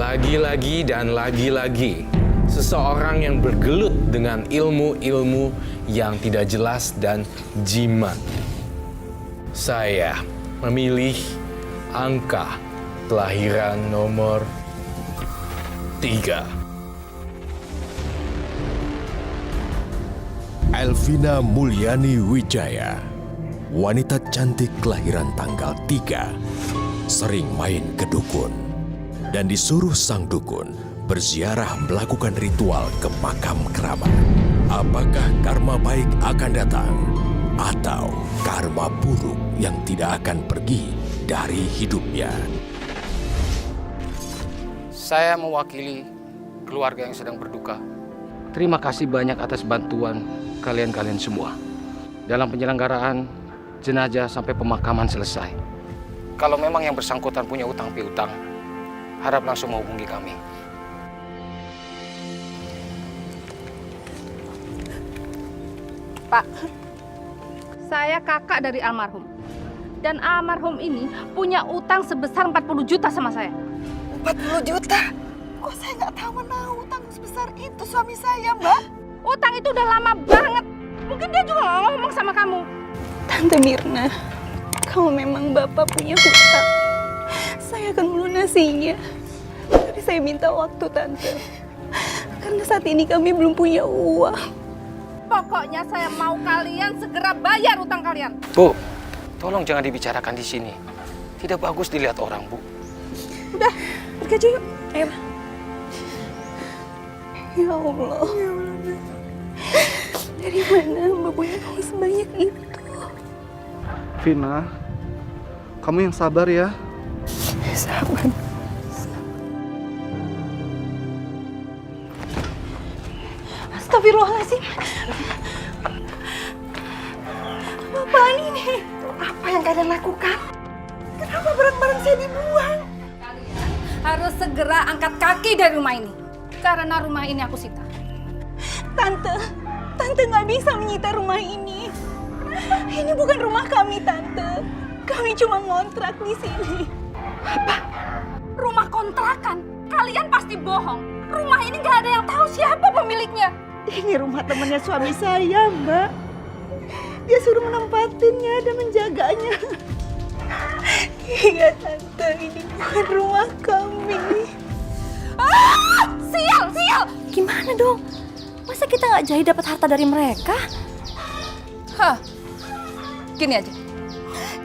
Lagi-lagi dan lagi-lagi, seseorang yang bergelut dengan ilmu-ilmu yang tidak jelas dan jimat. Saya memilih angka kelahiran nomor 3. Elvina Mulyani Wijaya, wanita cantik kelahiran tanggal 3, sering main ke dukun dan disuruh sang dukun berziarah melakukan ritual ke makam keramat. Apakah karma baik akan datang atau karma buruk yang tidak akan pergi dari hidupnya? Saya mewakili keluarga yang sedang berduka. Terima kasih banyak atas bantuan kalian semua dalam penyelenggaraan jenazah sampai pemakaman selesai. Kalau memang yang bersangkutan punya utang piutang, harap langsung menghubungi kami. Pak, saya kakak dari almarhum. Dan almarhum ini punya utang sebesar 40 juta sama saya. 40 juta? Kok saya nggak tahu menahu utang sebesar itu suami saya, Mbak? Utang itu udah lama banget. Mungkin dia juga nggak ngomong sama kamu. Tante Mirna, kalau memang Bapak punya hutang, saya akan melunasinya. Tapi saya minta waktu, Tante. Karena saat ini kami belum punya uang. Pokoknya saya mau kalian segera bayar utang kalian. Bu, tolong jangan dibicarakan di sini. Tidak bagus dilihat orang, Bu. Udah, pergi aja yuk. Ayo. Ya Allah. Dari mana Mbak punya uang sebanyak itu? Vina, kamu yang sabar ya. Sabar. Astagfirullahaladzim. Apaan ini? Apa yang kalian lakukan? Kenapa barang-barang saya dibuang? Kalian harus segera angkat kaki dari rumah ini. Karena rumah ini aku sita. Tante nggak bisa menyita rumah ini. Ini bukan rumah kami, Tante. Kami cuma ngontrak di sini. Apa? Rumah kontrakan? Kalian pasti bohong. Rumah ini nggak ada yang tahu siapa pemiliknya. Ini rumah temannya suami saya, Mbak. Dia suruh menempatinnya dan menjaganya. Iya, Tante, ini bukan rumah kami. Ah! Sial! Gimana dong? Masa kita nggak jadi dapat harta dari mereka? Hah, gini aja.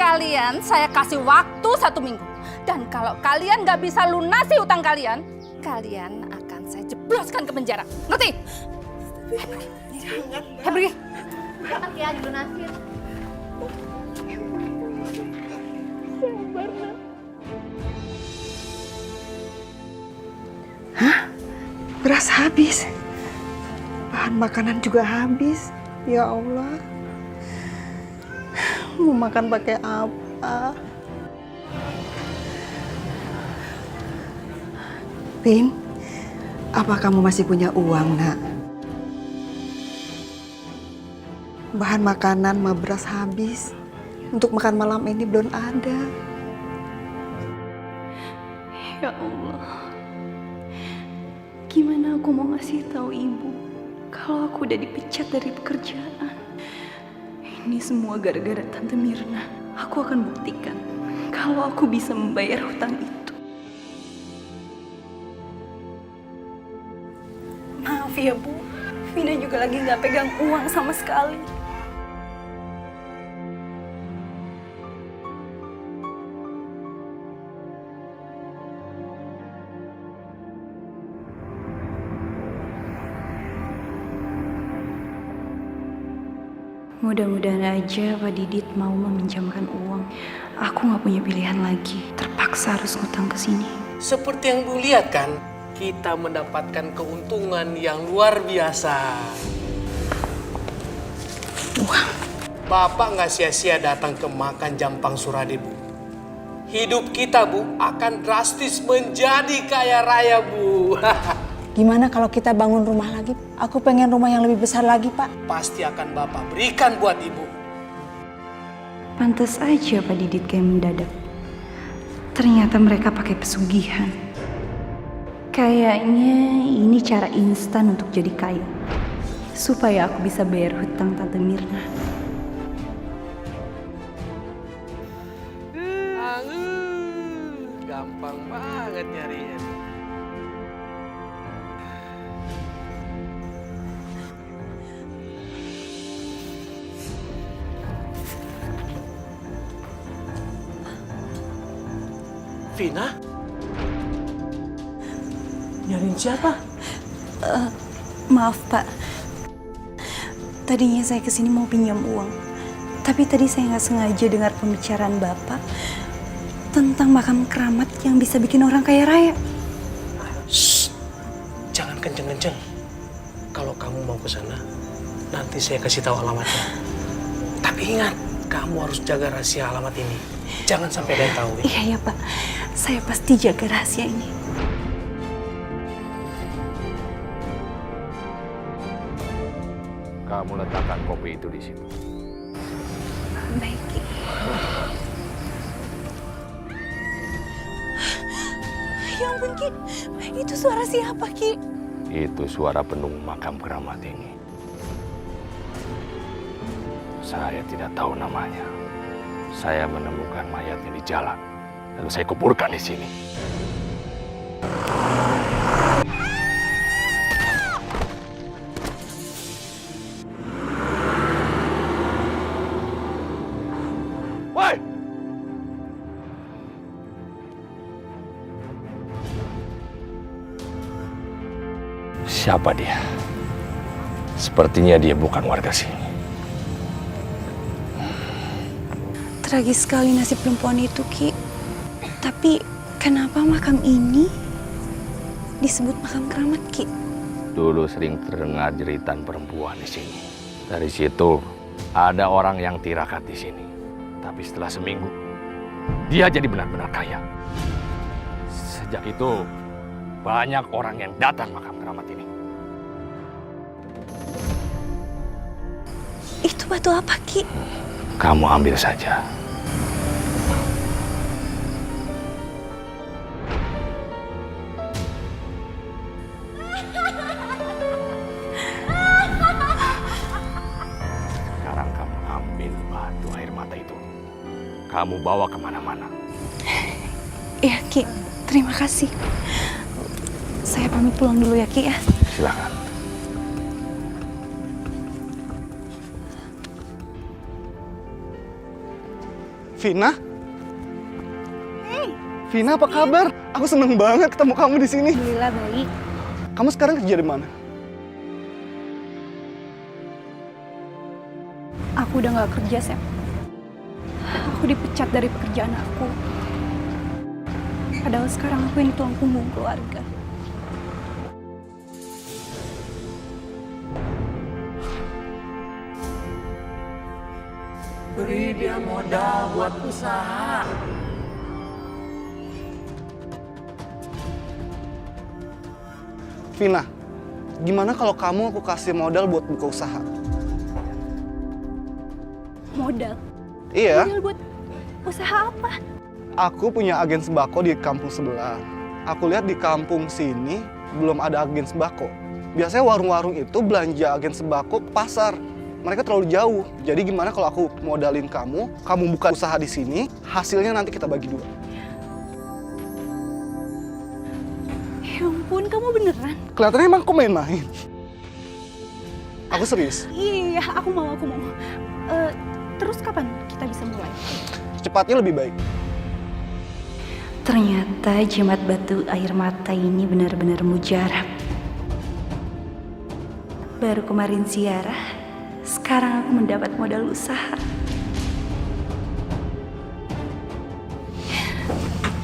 Kalian saya kasih waktu 1 minggu. Dan kalau kalian nggak bisa lunasi utang kalian, kalian akan saya jebloskan ke penjara. Ngerti? Pergi. Pergi aja lunasin. Hah? Beras habis. Bahan makanan juga habis. Ya Allah. Mau makan pakai apa? Pin, apa kamu masih punya uang, Nak? Bahan makanan sama beras habis. Untuk makan malam ini belum ada. Ya Allah. Gimana aku mau ngasih tahu ibu kalau aku udah dipecat dari pekerjaan? Ini semua gara-gara Tante Mirna. Aku akan buktikan kalau aku bisa membayar hutang itu. Maaf ya, Bu. Vina juga lagi nggak pegang uang sama sekali. Mudah-mudahan aja Pak Didit mau meminjamkan uang. Aku nggak punya pilihan lagi. Terpaksa harus ngutang ke sini. Seperti yang Bu lihat kan, kita mendapatkan keuntungan yang luar biasa. Uang. Bapak nggak sia-sia datang ke makan Jampang Surade, Bu. Hidup kita, Bu, akan drastis menjadi kaya raya, Bu. Gimana kalau kita bangun rumah lagi? Aku pengen rumah yang lebih besar lagi, Pak. Pasti akan Bapak berikan buat Ibu. Pantes aja Pak Didit kayak mendadak. Ternyata mereka pakai pesugihan. Kayaknya ini cara instan untuk jadi kaya. Supaya aku bisa bayar hutang Tante Mirna. Gampang banget nyarinya. Vina? Nyariin siapa? Maaf Pak, tadinya saya kesini mau pinjam uang. Tapi tadi saya nggak sengaja dengar pembicaraan Bapak tentang makam keramat yang bisa bikin orang kaya raya. Shh, jangan kenceng-kenceng. Kalau kamu mau ke sana, nanti saya kasih tahu alamatnya. Tapi ingat, kamu harus jaga rahasia alamat ini. Jangan sampai ada yang tahu. Ya? Iya ya Pak, saya pasti jaga rahasia ini. Kamu letakkan kopi itu di situ. Baik, Ki. Ya ampun, Ki. Itu suara siapa, Ki? Itu suara penunggu makam keramat ini. Saya tidak tahu namanya. Saya menemukan mayatnya di jalan. Lalu saya kuburkan di sini. Woi! Siapa dia? Sepertinya dia bukan warga sini. Tragis sekali nasib perempuan itu, Ki. Tapi kenapa makam ini disebut makam keramat, Ki? Dulu sering terdengar jeritan perempuan di sini. Dari situ ada orang yang tirakat di sini. Tapi setelah seminggu, dia jadi benar-benar kaya. Sejak itu, banyak orang yang datang makam keramat ini. Itu batu apa, Ki? Kamu ambil saja. Sekarang kamu ambil batu air mata itu. Kamu bawa kemana-mana. Iya, Ki. Terima kasih. Saya pamit pulang dulu ya, Ki ya. Silakan. Vina? Vina, apa kabar? Aku seneng banget ketemu kamu di sini. Alhamdulillah baik. Kamu sekarang kerja di mana? Aku udah nggak kerja, Sep. Aku dipecat dari pekerjaan aku. Padahal sekarang aku ini tulang punggung keluarga. Beri dia modal buat usaha. Vina, gimana kalau kamu aku kasih modal buat buka usaha? Modal? Iya. Modal buat usaha apa? Aku punya agen sembako di kampung sebelah. Aku lihat di kampung sini belum ada agen sembako. Biasanya warung-warung itu belanja agen sembako ke pasar. Mereka terlalu jauh. Jadi gimana kalau aku modalin kamu buka usaha di sini, hasilnya nanti kita bagi dua. Ya ampun, kamu beneran? Kelihatannya emang aku main-main. Aku serius. Iya, aku mau. Terus kapan kita bisa mulai? Cepatnya lebih baik. Ternyata jimat batu air mata ini benar-benar mujarab. Baru kemarin ziarah, sekarang aku mendapat modal usaha.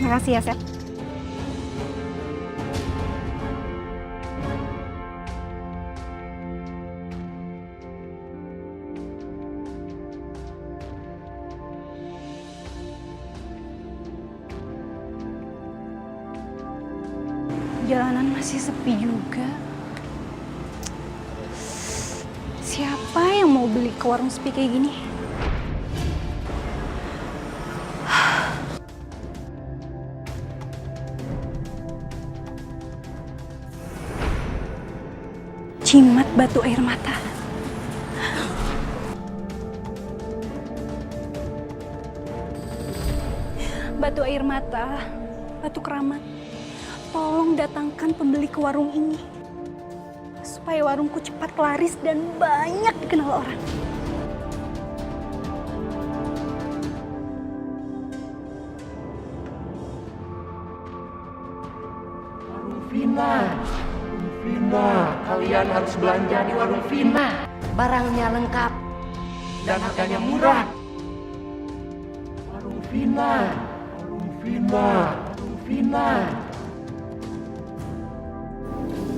Makasih ya, Seth. Jalanan masih sepi juga. Siapa yang mau beli ke warung sepi kayak gini? Jimat batu air mata. Batu air mata, batu keramat. Tolong datangkan pembeli ke warung ini. Supaya warungku cepat laris dan banyak dikenal orang. Vina, kalian harus belanja di warung Vina. Barangnya lengkap. Dan harganya murah. Warung Vina.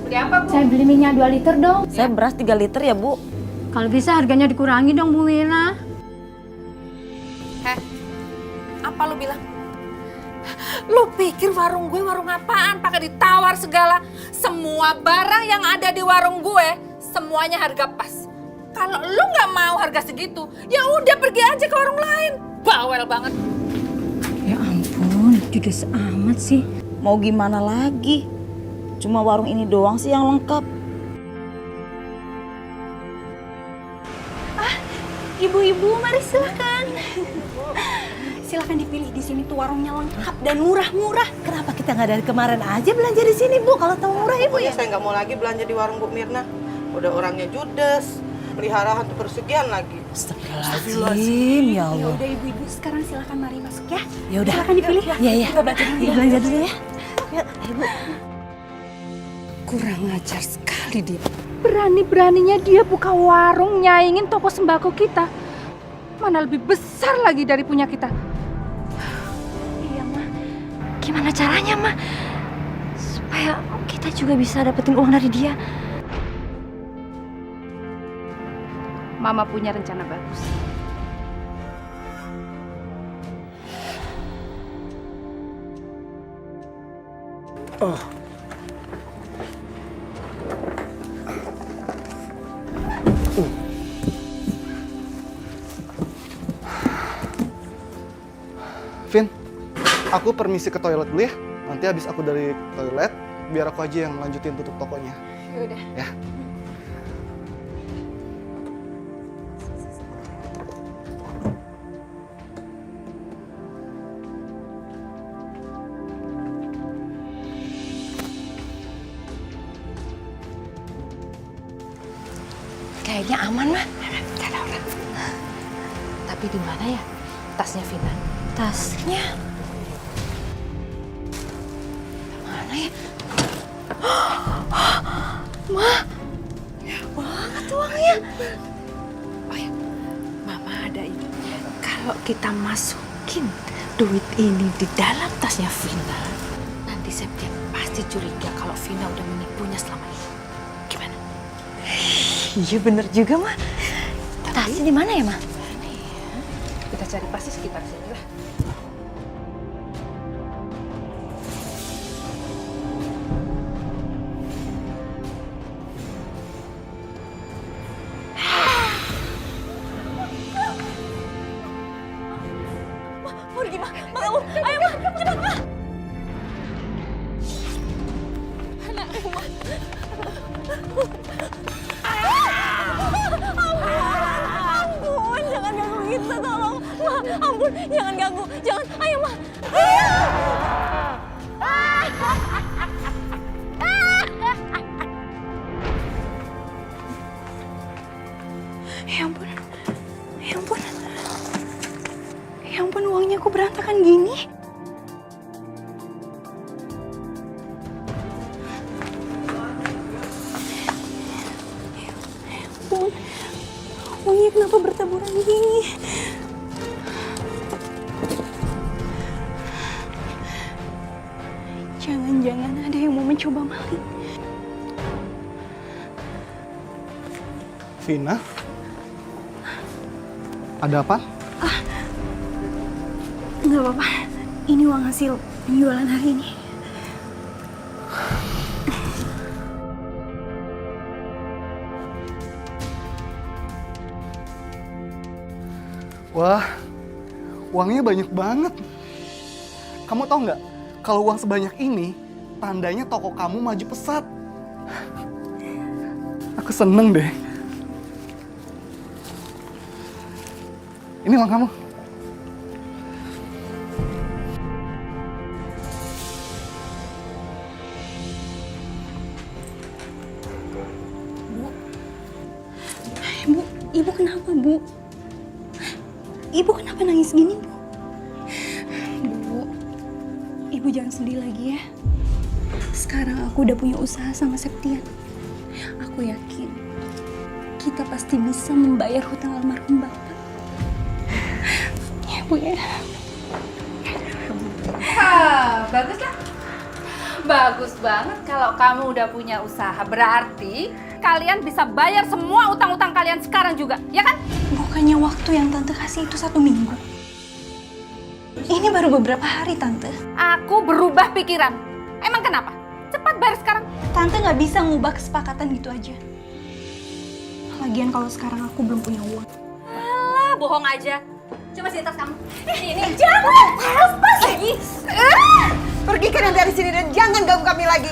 Beli apa, Bu? Saya beli minyak 2 liter dong. Saya beras 3 liter ya, Bu. Kalau bisa harganya dikurangi dong Bu Wina. Apa lu bilang? Lu pikir warung gue warung apaan? Pakai ditawar segala. Semua barang yang ada di warung gue, semuanya harga pas. Kalau lu nggak mau harga segitu, ya udah pergi aja ke warung lain. Bawel banget. Ya ampun, judes amat sih. Mau gimana lagi? Cuma warung ini doang sih yang lengkap. Ibu-ibu, mari silakan. Silakan dipilih, di sini tuh warungnya lengkap dan murah-murah. Kenapa kita nggak dari kemarin aja belanja di sini Bu? Kalau tahu murah Ibu ya. Saya nggak mau lagi belanja di warung Bu Mirna. Udah orangnya judes, pelihara hantu persugihan lagi. Astagfirullahaladzim, ya Ya Allah. udah ibu-ibu, sekarang silakan mari masuk ya. Ya udah. Silakan dipilih. Iya. Kita belanja dulu ya. Ya, Ibu. Kurang ajar sekali dia. Berani-beraninya dia buka warung nyaingin toko sembako kita. Mana lebih besar lagi dari punya kita. Iya, Ma. Gimana caranya, Ma? Supaya kita juga bisa dapetin uang dari dia. Mama punya rencana bagus. Vin, aku permisi ke toilet dulu ya. Nanti habis aku dari toilet, biar aku aja yang lanjutin tutup tokonya. Yaudah. Ya. Kayaknya aman mah. Gak ada orang. Tapi di mana ya tasnya Vina? Tasnya Mana ya? Ma, banget uangnya. Oh ya, Mama ada ide. Kalau kita masukin duit ini di dalam tasnya Vina, nanti Septian pasti curiga kalau Vina udah menipunya selama ini. Gimana? Iya bener juga, Ma. Tasnya di mana ya, Ma? Kita cari pasti sekitar sini lah. Mau pergi, Ma. Ma, ayo, Ma. Cepat, Ma. Anakku, Ma. Ampun, jangan ganggu kita, tolong. Ma, ampun, jangan ganggu. Jangan, ayo, Ma. Ya ampun. Ya ampun. Ya ampun, uangnya kok berantakan gini? Ya ampun. Uangnya kenapa bertaburan gini? Jangan-jangan ada yang mau mencoba maling. Vina? Ada apa? Nggak apa-apa. Ini uang hasil penjualan hari ini. Wah, uangnya banyak banget. Kamu tahu nggak, kalau uang sebanyak ini, tandanya toko kamu maju pesat. Aku Aku seneng deh. Ini uang kamu. Bu, ibu kenapa, Bu? Ibu kenapa nangis gini, Bu? Bu, ibu jangan sedih lagi ya. Sekarang aku udah punya usaha sama Septian. Aku yakin kita pasti bisa membayar hutang almarhum Bapak. Ya, Bu ya. Bagus lah. Bagus banget kalau kamu udah punya usaha. Berarti kalian bisa bayar semua utang-utang kalian sekarang juga, ya kan? Bukannya waktu yang Tante kasih itu 1 minggu. Ini baru beberapa hari, Tante. Aku berubah pikiran. Emang kenapa? Cepat bayar sekarang. Tante nggak bisa ngubah kesepakatan gitu aja. Lagian kalau sekarang aku belum punya uang. Alah, bohong aja. Coba sini tas kamu. Ini jangan. Lepas lagi. Pergi kalian dari sini dan jangan ganggu kami lagi.